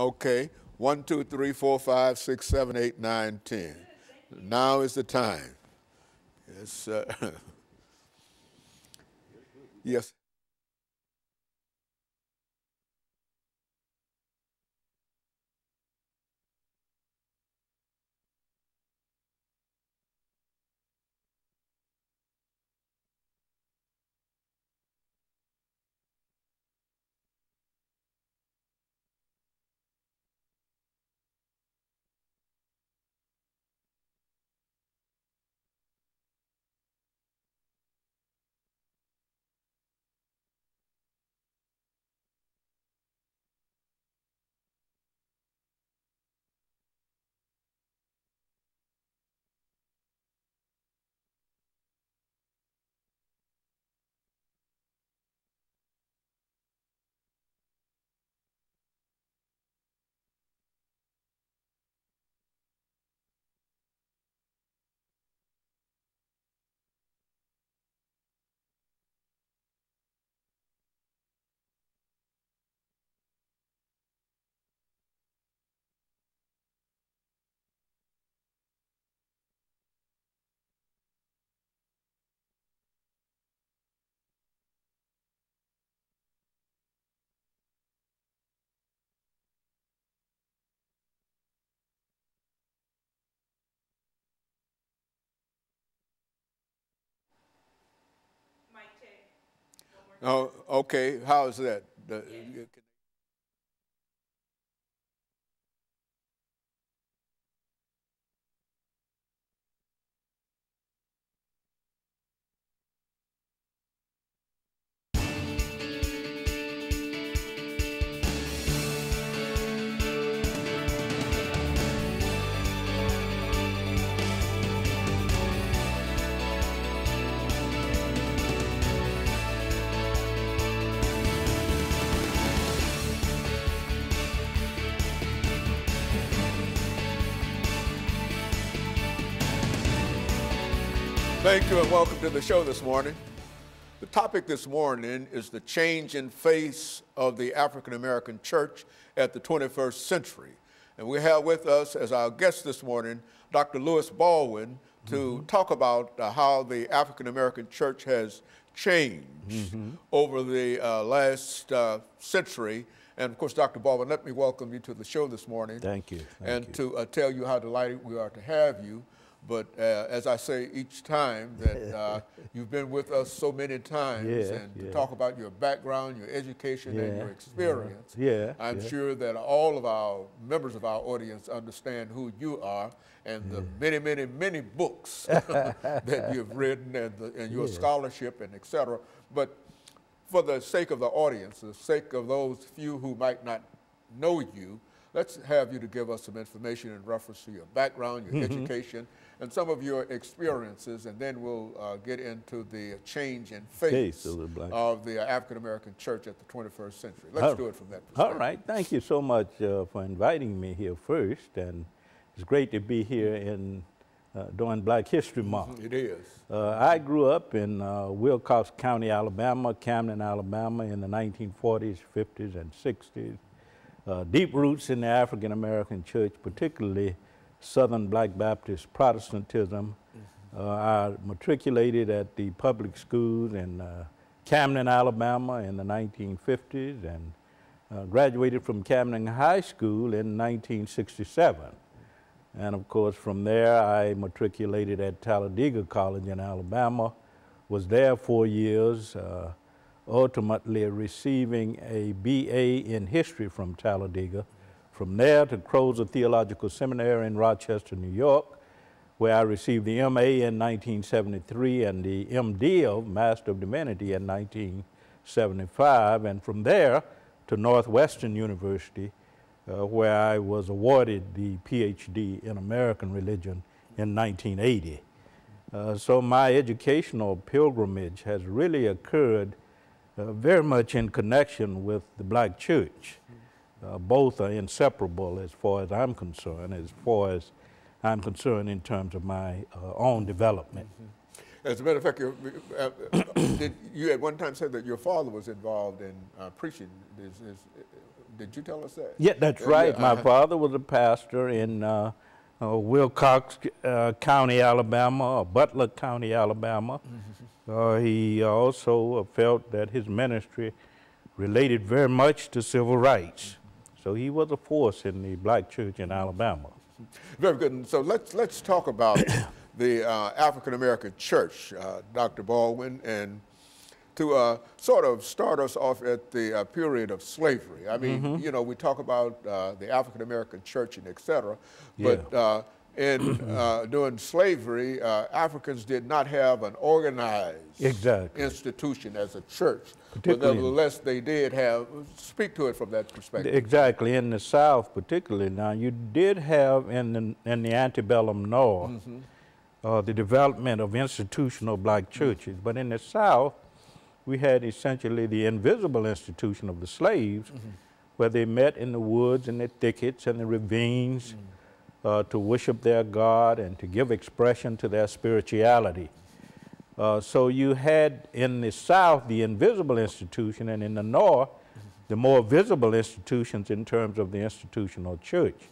Okay. 1, 2, 3, 4, 5, 6, 7, 8, 9, 10. Now is the time. Yes. Yes. Oh, okay. How is that? Thank you and welcome to the show this morning. The topic this morning is the change in face of the African American church at the 21st century. And we have with us as our guest this morning, Dr. LBaldwin, to talk about how the African American church has changed over the last century. And of course, Dr. Baldwin, let me welcome you to the show this morning. Thank you. To tell you how delighted we are to have you. But as I say each time, that you've been with us so many times, to talk about your background, your education, and your experience. I'm sure that all of our members of our audience understand who you are and the many, many, many books that you've written and your scholarship and et cetera. But for the sake of the audience, the sake of those few who might not know you, let's have you to give us some information in reference to your background, your education, and some of your experiences, and then we'll get into the change in face of the African American church at the 21st century. Let's do it from that perspective. All right. Thank you so much for inviting me here first, and it's great to be here during Black History Month. It is. I grew up in Wilcox County, Alabama, Camden, Alabama in the 1940s, 50s, and 60s. Deep roots in the African American church, particularly Southern Black Baptist Protestantism. I matriculated at the public schools in Camden, Alabama in the 1950s and graduated from Camden High School in 1967. And of course, from there, I matriculated at Talladega College in Alabama, was there 4 years, ultimately receiving a BA in history from Talladega. From there to Crozer Theological Seminary in Rochester, New York, where I received the MA in 1973 and the MDiv, Master of Divinity, in 1975. And from there to Northwestern University, where I was awarded the PhD in American Religion in 1980. So my educational pilgrimage has really occurred very much in connection with the Black church. Both are inseparable as far as I'm concerned in terms of my own development. As a matter of fact, did you at one time said that your father was involved in preaching? Did you tell us that? Yeah, that's right. Yeah, My father was a pastor in Wilcox County, Alabama, or Butler County, Alabama. He also felt that his ministry related very much to civil rights. So he was a force in the black church in Alabama. Very good. And so let's talk about the African American church, Dr. Baldwin, and to sort of start us off at the period of slavery. I mean, you know, we talk about the African American church and et cetera, but during slavery, Africans did not have an organized institution as a church. But nevertheless, they did have, speak to it from that perspective. Exactly. In the South particularly. Now, you did have in the antebellum North the development of institutional black churches. But in the South, we had essentially the invisible institution of the slaves, where they met in the woods and the thickets and the ravines to worship their God and to give expression to their spirituality. So you had in the South the invisible institution, and in the North the more visible institutions in terms of the institutional church.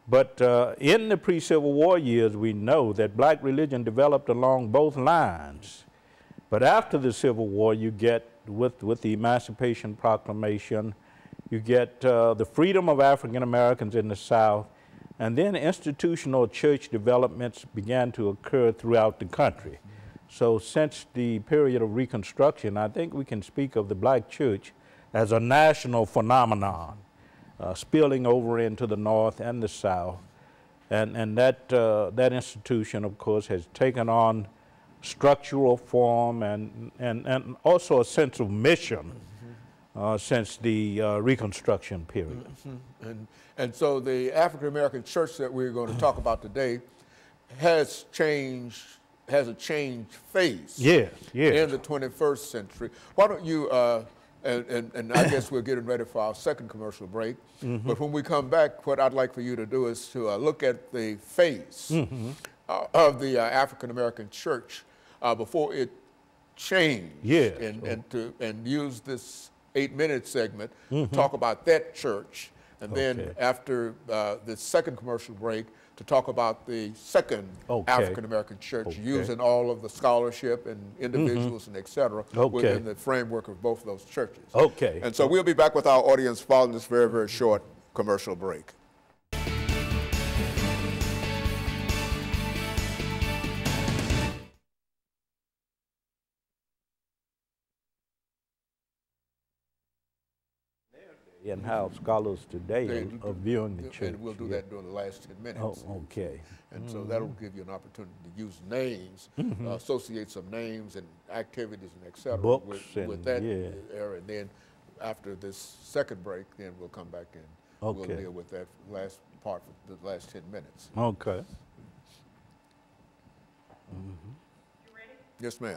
But in the pre-Civil War years, we know that black religion developed along both lines. But after the Civil War, you get, with the Emancipation Proclamation, you get the freedom of African Americans in the South, and then institutional church developments began to occur throughout the country. So since the period of Reconstruction, I think we can speak of the black church as a national phenomenon, spilling over into the North and the South. And that institution, of course, has taken on structural form and also a sense of mission since the Reconstruction period. And so the African American church that we're going to talk about today has a changed face in the 21st century. Why don't you, and I guess we're getting ready for our second commercial break, but when we come back, what I'd like for you to do is to look at the face of the African American church before it changed, and use this 8-minute segment to talk about that church, and then after the second commercial break, to talk about the second African American church, using all of the scholarship and individuals and et cetera within the framework of both of those churches. And so we'll be back with our audience following this very, very short commercial break. And how scholars today are viewing the church. And we'll do that during the last 10 minutes. And so that'll give you an opportunity to use names, associate some names and activities and et cetera with that area. And then after this second break, then we'll come back and we'll deal with that last part for the last 10 minutes. You ready? Yes, ma'am.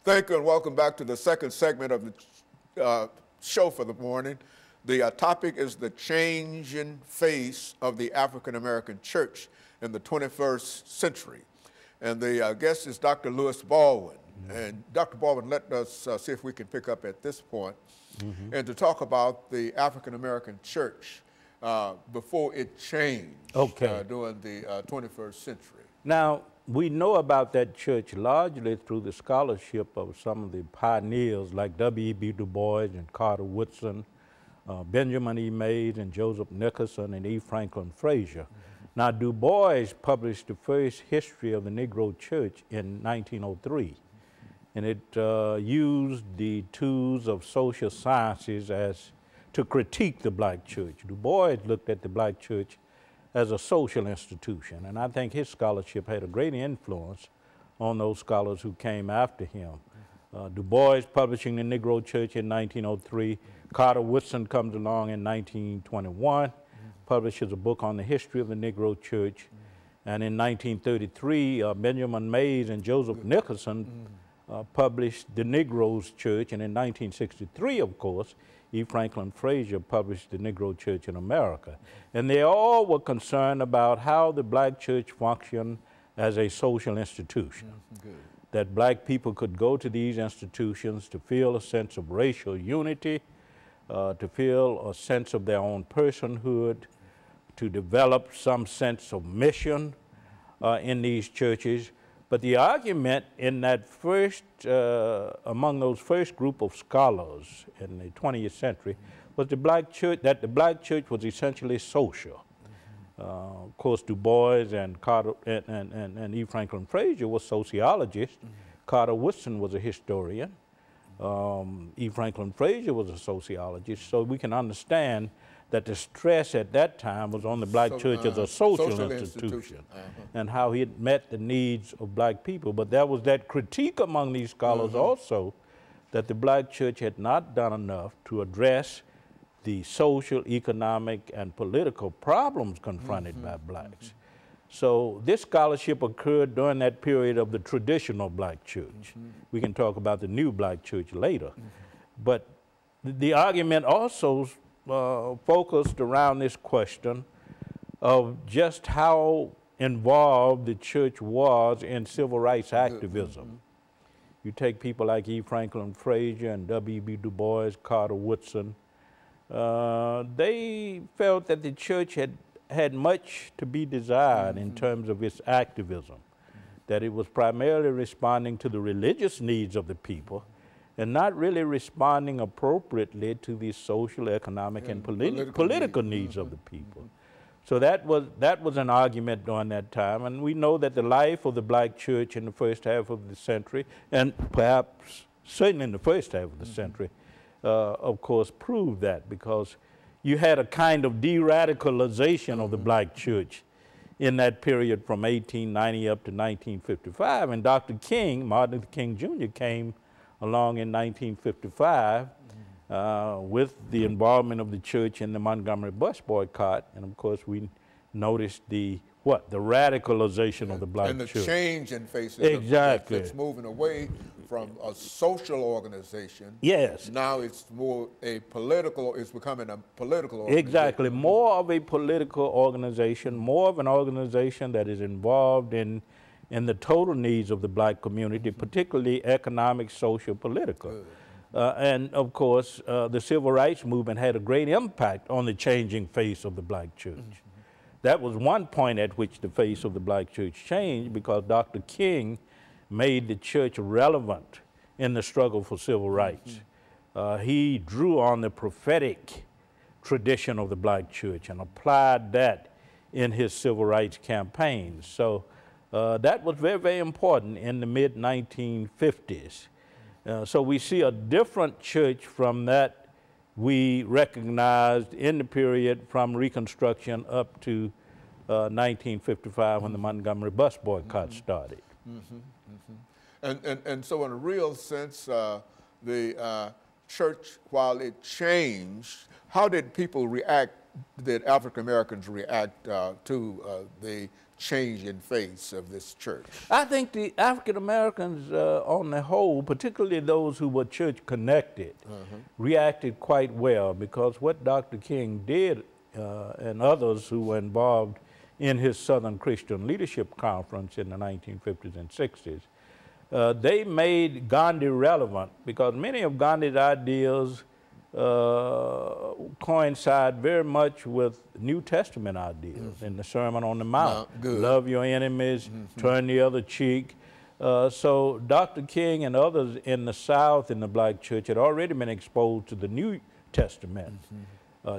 Thank you and welcome back to the second segment of the show for the morning. The topic is the changing face of the African American church in the 21st century. And the guest is Dr. Lewis Baldwin. And Dr. Baldwin, let us see if we can pick up at this point and to talk about the African American church before it changed during the 21st century. Now, we know about that church largely through the scholarship of some of the pioneers like W.E.B. Du Bois and Carter Woodson, Benjamin E. Mays and Joseph Nicholson and E. Franklin Frazier. Now, Du Bois published the first history of the Negro church in 1903, and it used the tools of social sciences to critique the black church. Du Bois looked at the black church as a social institution, and I think his scholarship had a great influence on those scholars who came after him. Du Bois publishing the Negro Church in 1903, Carter Woodson comes along in 1921, publishes a book on the history of the Negro Church, and in 1933, Benjamin Mays and Joseph Nicholson published the Negroes Church, and in 1963, of course, E. Franklin Frazier published The Negro Church in America. And they all were concerned about how the black church functioned as a social institution. That black people could go to these institutions to feel a sense of racial unity, to feel a sense of their own personhood, to develop some sense of mission in these churches. But the argument in that first, among those first group of scholars in the 20th century was that the black church was essentially social. Of course, Du Bois and Carter and E. Franklin Frazier were sociologists. Carter Woodson was a historian. E. Franklin Frazier was a sociologist. So we can understand that the stress at that time was on the black church as a social institution and how it met the needs of black people. But there was that critique among these scholars also that the black church had not done enough to address the social, economic, and political problems confronted by blacks. So this scholarship occurred during that period of the traditional black church. We can talk about the new black church later. But the argument also focused around this question of just how involved the church was in civil rights activism. You take people like E. Franklin Frazier and W.B. Du Bois, Carter Woodson, they felt that the church had much to be desired in terms of its activism, that it was primarily responding to the religious needs of the people and not really responding appropriately to the social, economic, and political needs of the people. So that was an argument during that time, and we know that the life of the black church in the first half of the century, and perhaps certainly in the first half of the century, of course, proved that, because you had a kind of de-radicalization of the black church in that period from 1890 up to 1955, and Dr. King, Martin Luther King Jr., came along in 1955 with the involvement of the church in the Montgomery bus boycott, and of course we noticed the radicalization of the black church. And the change in faces. Exactly. It's moving away from a social organization. Yes. Now it's more a political, it's becoming a political organization. Exactly, more of a political organization, more of an organization that is involved in the total needs of the black community, particularly economic, social, political. And of course, the civil rights movement had a great impact on the changing face of the black church. That was one point at which the face of the black church changed, because Dr. King made the church relevant in the struggle for civil rights. He drew on the prophetic tradition of the black church and applied that in his civil rights campaigns. So that was very, very important in the mid-1950s. So we see a different church from that we recognized in the period from Reconstruction up to 1955 when the Montgomery bus boycott started. And so in a real sense, the church, while it changed, how did people react, did African Americans react to the change in face of this church? I think the African Americans on the whole, particularly those who were church connected, reacted quite well, because what Dr. King did and others who were involved in his Southern Christian Leadership Conference in the 1950s and 60s, they made Gandhi relevant, because many of Gandhi's ideas coincide very much with New Testament ideas in the Sermon on the Mount. Love your enemies, turn the other cheek. So Dr. King and others in the South in the black church had already been exposed to the New Testament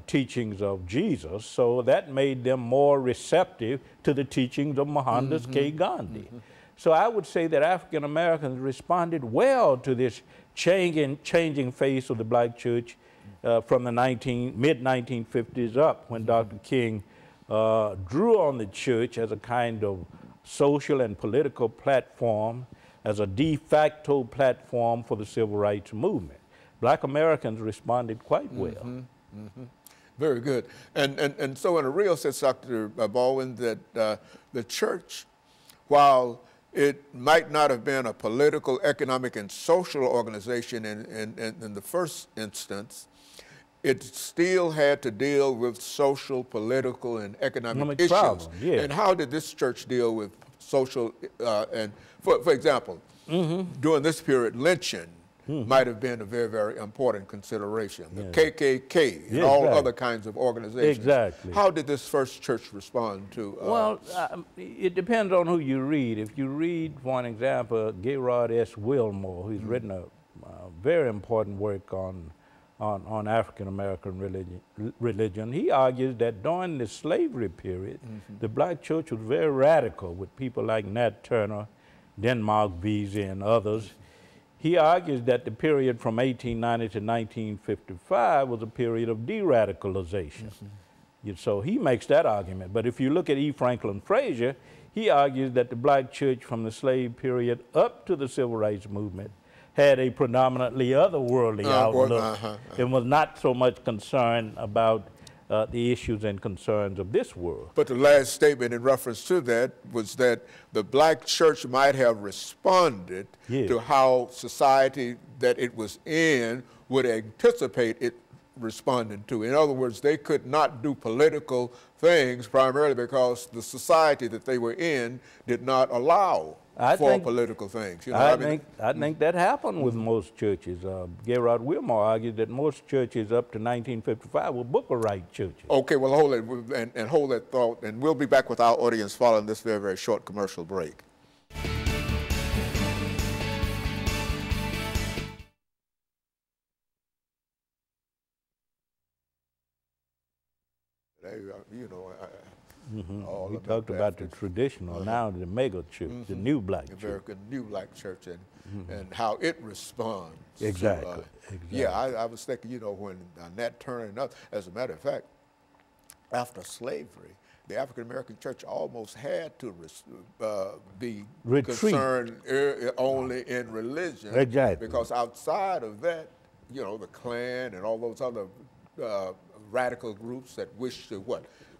teachings of Jesus, so that made them more receptive to the teachings of Mohandas K. Gandhi. So I would say that African Americans responded well to this changing face of the black church from the mid-1950s up, when Dr. King drew on the church as a kind of social and political platform, as a de facto platform for the civil rights movement. Black Americans responded quite well. Very good. And so in a real sense, Dr. Baldwin, that the church, while it might not have been a political, economic, and social organization in the first instance, it still had to deal with social, political, and economic issues. Problems, yeah. And how did this church deal with social, and for example, during this period, lynching might have been a very, very important consideration. The KKK and all other kinds of organizations. Exactly. How did this first church respond to? Well, it depends on who you read. If you read, for an example, Gaylord S. Wilmore, who's written a very important work on African American religion, he argues that during the slavery period, the black church was very radical with people like Nat Turner, Denmark Vesey, and others. He argues that the period from 1890 to 1955 was a period of de-radicalization. So he makes that argument. But if you look at E. Franklin Frazier, he argues that the black church from the slave period up to the civil rights movement had a predominantly otherworldly outlook and was not so much concerned about the issues and concerns of this world. But the last statement in reference to that was that the black church might have responded to how society that it was in would anticipate it responding to. In other words, they could not do political things primarily because the society that they were in did not allow for political things. You know I think that happened with most churches. Gaylord Wilmore argued that most churches up to 1955 were Booker Wright churches. Okay, well, hold it and hold that thought, and we'll be back with our audience following this very, very short commercial break. You know, we talked about the traditional, now the mega church, the new black church. American new black church, and how it responds. Exactly. Yeah, I was thinking, you know, when Nat Turner and others, as a matter of fact, after slavery, the African American church almost had to be concerned only in religion. Exactly. Because outside of that, you know, the Klan and all those other radical groups that wish to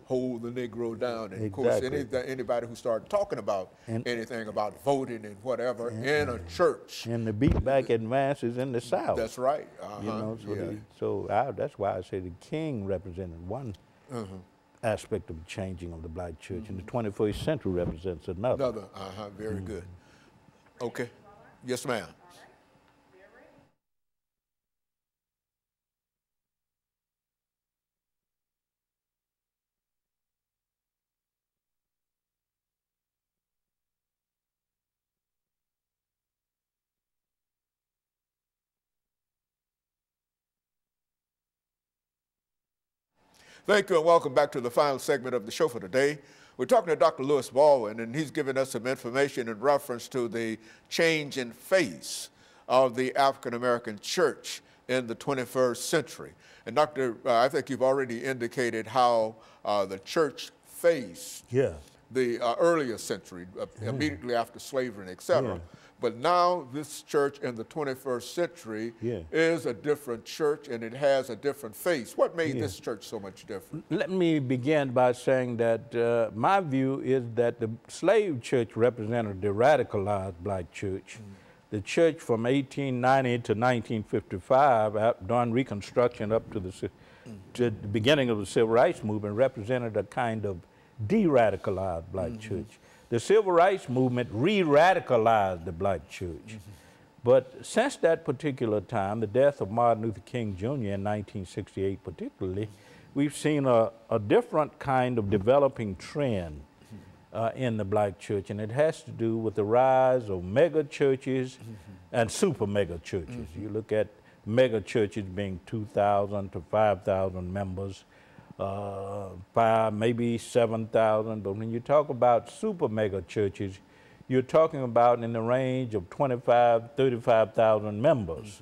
hold the Negro down. And of course, anybody who started talking about anything about voting and whatever in a church. And the beat back advances in the South. That's right. You know, that's why I say the King represented one aspect of the changing of the black church, and the 21st century represents another. Very good. Okay. Yes, ma'am. Thank you and welcome back to the final segment of the show for today. We're talking to Dr. LBaldwin, and he's giving us some information in reference to the change in face of the African American church in the 21st century. And Doctor, I think you've already indicated how the church faced the earlier century, immediately after slavery and et cetera. But now this church in the 21st century is a different church, and it has a different face. What made this church so much different? Let me begin by saying that my view is that the slave church represented the radicalized black church. The church from 1890 to 1955, during Reconstruction up to the beginning of the Civil Rights Movement, represented a kind of de-radicalized black church. The Civil Rights Movement re-radicalized the black church. But since that particular time, the death of Martin Luther King Jr. in 1968 particularly, we've seen a different kind of developing trend in the black church, and it has to do with the rise of mega churches and super mega churches. You look at mega churches being 2,000 to 5,000 members, maybe 7,000, but when you talk about super mega churches, you're talking about in the range of 25, 35,000 members.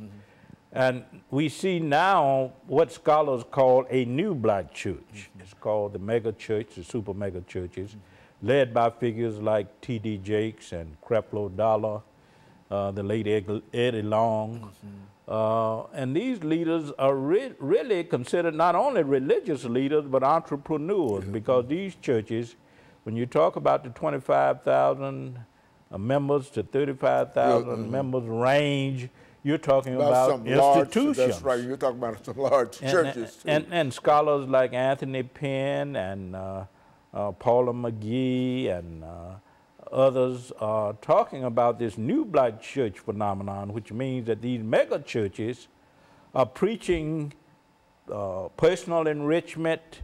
And we see now what scholars call a new black church. It's called the mega church, the super mega churches, led by figures like T.D. Jakes and Creflo Dollar, the late Eddie Long. And these leaders are really considered not only religious leaders, but entrepreneurs, because these churches, when you talk about the 25,000 members to 35,000 members range, you're talking about some institutions. Large, that's right. You're talking about some large churches too. And scholars like Anthony Penn and Paula McGee and others are talking about this new black church phenomenon, which means that these mega churches are preaching personal enrichment,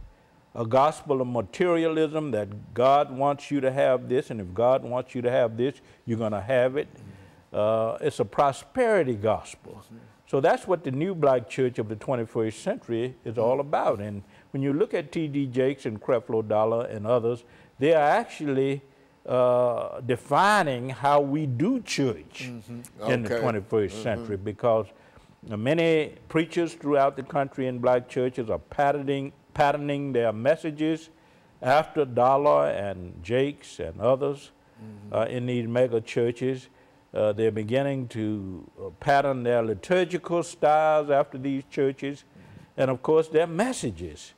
a gospel of materialism, that God wants you to have this, and if God wants you to have this, you're going to have it. It's a prosperity gospel. So that's what the new black church of the 21st century is all about. And when you look at T.D. Jakes and Creflo Dollar and others, they are actually defining how we do church in the 21st century, because many preachers throughout the country in black churches are patterning their messages after Dollar and Jakes and others in these mega churches. They're beginning to pattern their liturgical styles after these churches, and of course their messages.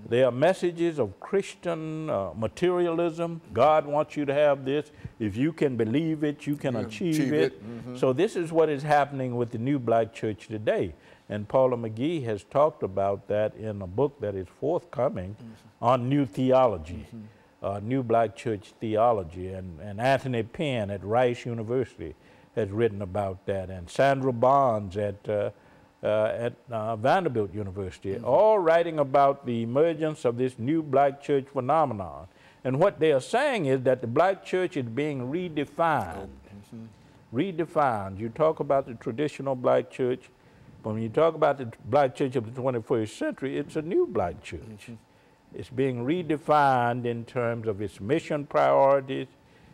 They are messages of Christian materialism. God wants you to have this. If you can believe it, you can achieve it. So this is what is happening with the new black church today. And Paula McGee has talked about that in a book that is forthcoming on new theology, new black church theology. And Anthony Penn at Rice University has written about that. And Sandra Barnes at Vanderbilt University, all writing about the emergence of this new black church phenomenon. And what they are saying is that the black church is being redefined. Redefined. You talk about the traditional black church, but when you talk about the black church of the 21st century, it's a new black church. It's being redefined in terms of its mission priorities,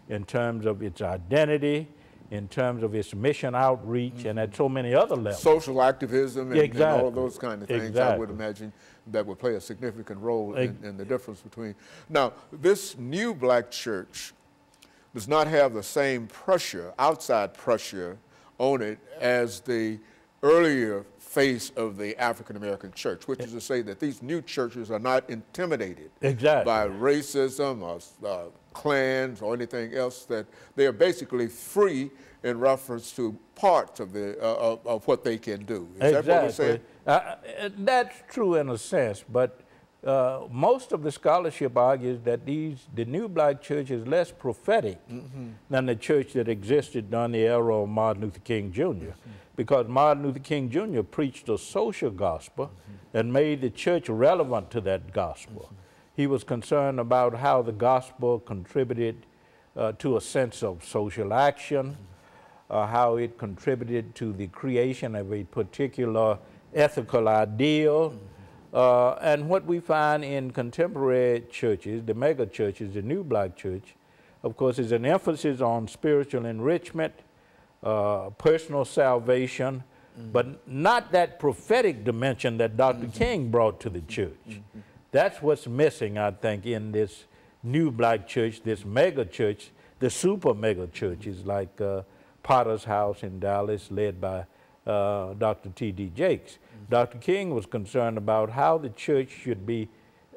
in terms of its identity, in terms of its mission outreach, and at so many other levels. Social activism and all of those kind of things, I would imagine, that would play a significant role in the difference between. Now, this new black church does not have the same pressure, outside pressure, on it as the earlier face of the African American church, which is to say that these new churches are not intimidated by racism or clans or anything else, that they are basically free in reference to parts of the of what they can do. Is that what we're saying? That's true in a sense, but most of the scholarship argues that the new black church is less prophetic than the church that existed during the era of Martin Luther King Jr. Because Martin Luther King Jr. preached a social gospel and made the church relevant to that gospel. He was concerned about how the gospel contributed to a sense of social action, how it contributed to the creation of a particular ethical ideal. And what we find in contemporary churches, the mega churches, the new black church, of course, is an emphasis on spiritual enrichment, personal salvation, but not that prophetic dimension that Dr. King brought to the church. That's what's missing, I think, in this new black church, this mega church, the super mega churches like Potter's House in Dallas, led by Dr. T.D. Jakes. Dr. King was concerned about how the church should be,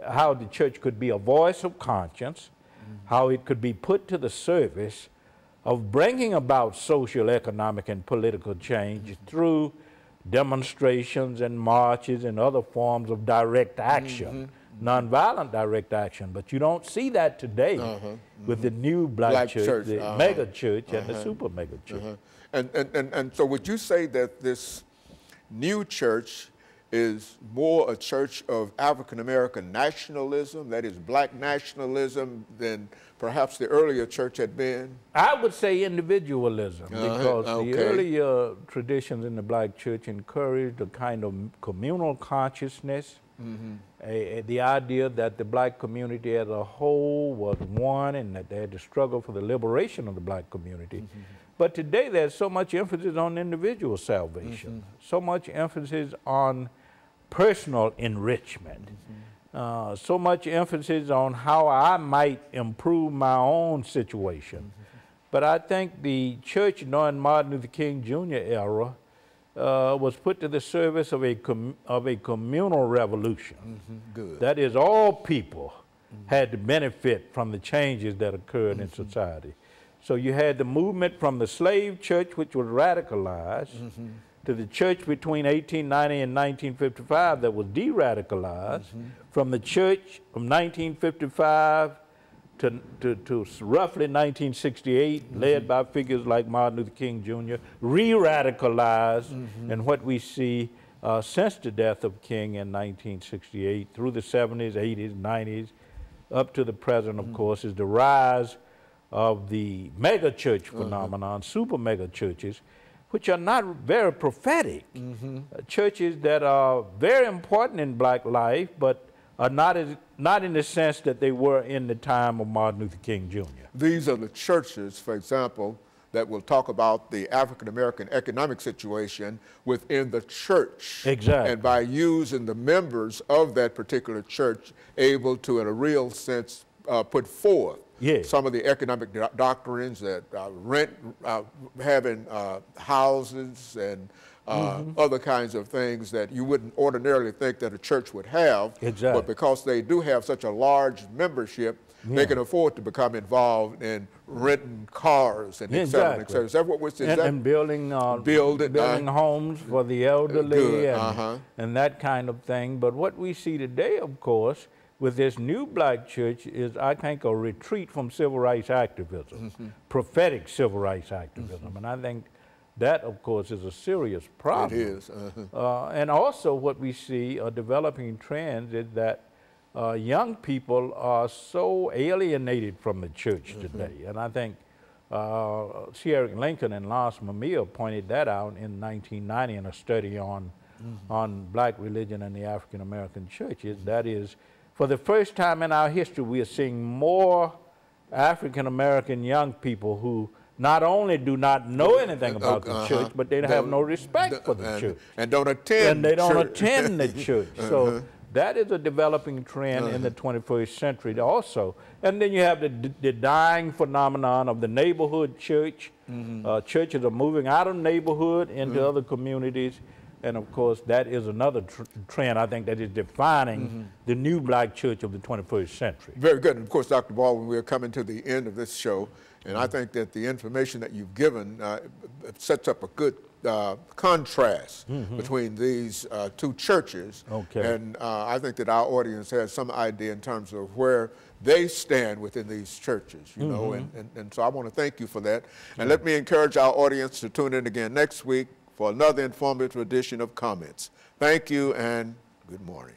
how the church could be a voice of conscience, how it could be put to the service of bringing about social, economic, and political change through demonstrations and marches and other forms of direct action, nonviolent direct action. But you don't see that today with the new black church, the mega church and the super mega church. And so would you say that this new church is more a church of African-American nationalism, that is black nationalism, than perhaps the earlier church had been? I would say individualism, because the earlier traditions in the black church encouraged a kind of communal consciousness, the idea that the black community as a whole was one and that they had to struggle for the liberation of the black community. But today there's so much emphasis on individual salvation, so much emphasis on personal enrichment, so much emphasis on how I might improve my own situation. But I think the church during Martin Luther King Jr. era was put to the service of a communal revolution. That is, all people had to benefit from the changes that occurred in society. So you had the movement from the slave church, which was radicalized, to the church between 1890 and 1955 that was de-radicalized, from the church from 1955 to roughly 1968, led by figures like Martin Luther King Jr., re-radicalized, and what we see since the death of King in 1968, through the 70s, 80s, 90s, up to the present, of course, is the rise of the mega church phenomenon, super mega churches, which are not very prophetic. Churches that are very important in black life, but are not in the sense that they were in the time of Martin Luther King Jr. These are the churches, for example, that will talk about the African-American economic situation within the church. Exactly. And by using the members of that particular church able to, in a real sense, put forth some of the economic doctrines that having houses and other kinds of things that you wouldn't ordinarily think that a church would have. Exactly. But because they do have such a large membership, they can afford to become involved in renting cars and et cetera, et cetera. Is that what we're saying? And building homes for the elderly and that kind of thing. But what we see today, of course, with this new black church is, I think, a retreat from civil rights activism, prophetic civil rights activism. And I think that, of course, is a serious problem. It is. And also what we see, a developing trend, is that young people are so alienated from the church today. And I think Sierra Lincoln and Lance Mamiya pointed that out in 1990 in a study on black religion and the African-American churches. That is, for the first time in our history, we are seeing more African-American young people who not only do not know anything about the church, but they have no respect for the church. And don't attend And they don't attend the church. So that is a developing trend in the 21st century also. And then you have the dying phenomenon of the neighborhood church. Churches are moving out of neighborhood into other communities. And of course, that is another trend, I think, that is defining the new black church of the 21st century. Very good. And of course, Dr. Baldwin, we're coming to the end of this show. And I think that the information that you've given sets up a good contrast between these two churches. And I think that our audience has some idea in terms of where they stand within these churches, you know, and so I want to thank you for that. And let me encourage our audience to tune in again next week for another informative edition of Comments. Thank you and good morning.